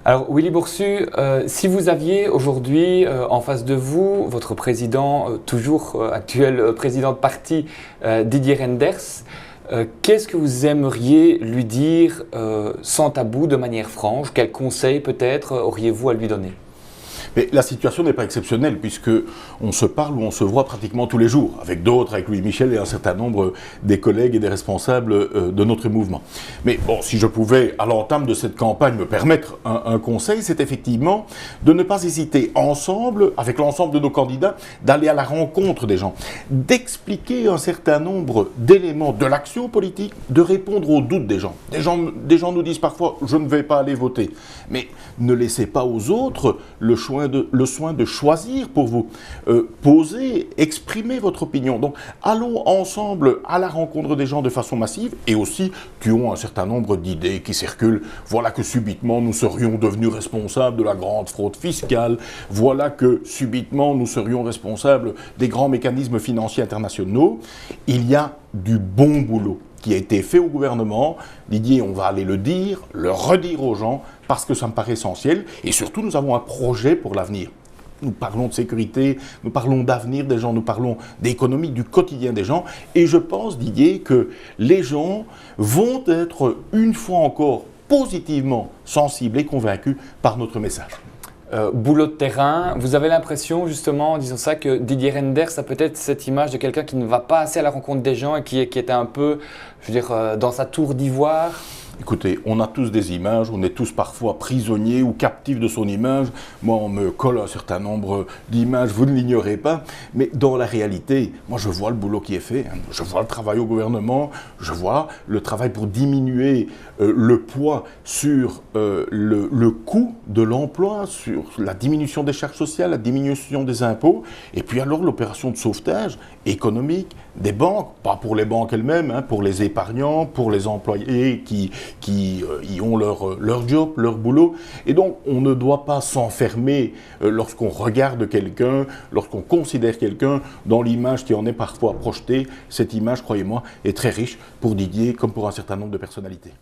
Alors Willy Boursu, si vous aviez aujourd'hui en face de vous votre président, toujours actuel président de parti, Didier Reynders, qu'est-ce que vous aimeriez lui dire sans tabou, de manière franche? Quels conseils peut-être auriez-vous à lui donner? Mais la situation n'est pas exceptionnelle puisque on se parle ou on se voit pratiquement tous les jours, avec d'autres, avec Louis Michel et un certain nombre des collègues et des responsables de notre mouvement. Mais bon, si je pouvais, à l'entame de cette campagne, me permettre un conseil, c'est effectivement de ne pas hésiter ensemble, avec l'ensemble de nos candidats, d'aller à la rencontre des gens, d'expliquer un certain nombre d'éléments de l'action politique, de répondre aux doutes des gens. Des gens nous disent parfois « je ne vais pas aller voter », mais ne laissez pas aux autres le soin de choisir pour vous. Posez, exprimez votre opinion. Donc, allons ensemble à la rencontre des gens de façon massive et aussi qui ont un certain nombre d'idées qui circulent. Voilà que subitement nous serions devenus responsables de la grande fraude fiscale. Voilà que subitement nous serions responsables des grands mécanismes financiers internationaux. Il y a du bon boulot qui a été fait au gouvernement. Didier, on va aller le dire, le redire aux gens, parce que ça me paraît essentiel. Et surtout, nous avons un projet pour l'avenir. Nous parlons de sécurité, nous parlons d'avenir des gens, nous parlons d'économie, du quotidien des gens. Et je pense, Didier, que les gens vont être, une fois encore, positivement sensibles et convaincus par notre message. Boulot de terrain, vous avez l'impression justement en disant ça que Didier Reynders a peut-être cette image de quelqu'un qui ne va pas assez à la rencontre des gens et qui était un peu, je veux dire, dans sa tour d'ivoire? Écoutez, on a tous des images, on est tous parfois prisonniers ou captifs de son image. Moi, on me colle un certain nombre d'images, vous ne l'ignorez pas. Mais dans la réalité, moi, je vois le boulot qui est fait. Je vois le travail au gouvernement, je vois le travail pour diminuer le poids sur le coût de l'emploi, sur la diminution des charges sociales, la diminution des impôts. Et puis alors, l'opération de sauvetage économique des banques, pas pour les banques elles-mêmes, pour les épargnants, pour les employés qui y ont leur job, leur boulot. Et donc, on ne doit pas s'enfermer lorsqu'on regarde quelqu'un, lorsqu'on considère quelqu'un dans l'image qui en est parfois projetée. Cette image, croyez-moi, est très riche pour Didier comme pour un certain nombre de personnalités.